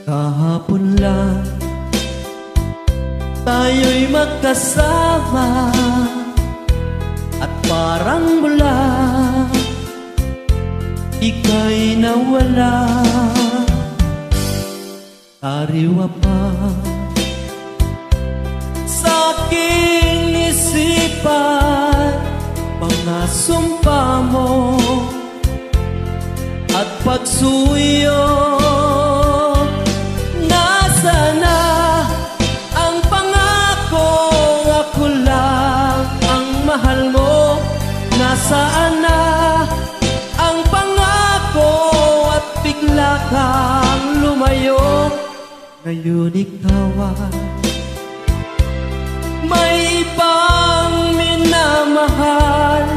Kahapon lang tayo'y magkasama, at parang mula ika'y nawala. Sariwa pa sa aking isipan mga sumpa mo at pagsuyo. Nasaan na ang pangako, ako lang ang mahal mo? Nasaan na ang pangako at bigla kang lumayo? Ngayon ikaw ay may ibang minamahal.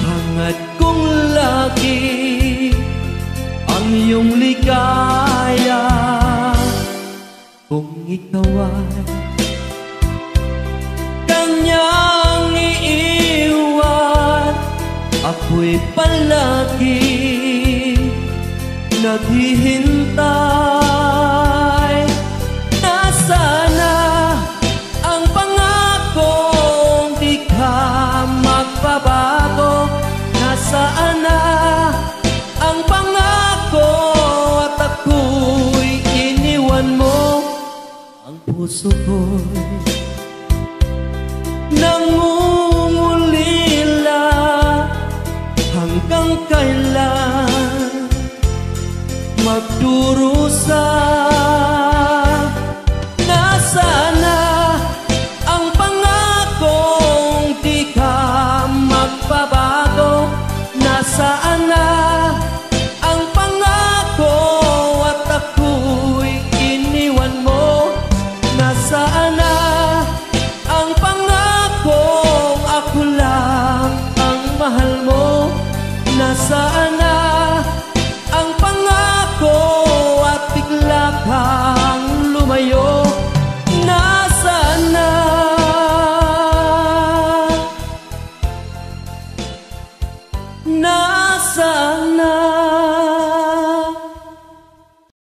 Hangad kong lagi ang iyong ligaya. Kung ikaw ay kanyang iiwan, ako'y palagi naghihintay. Nasaan na ang pangakong di ka magbabago? Nasaan na ang pangako at ako'y iniwan mo? Ang puso ko'y nangungulila. Hanggang kailan magdurusa? Nasaan na ang pangakong di ka magbabago? Nasaan na ang pangako at ako'y iniwan mo? Nasaan na ang pangako, ako lang ang mahal mo? Nasaan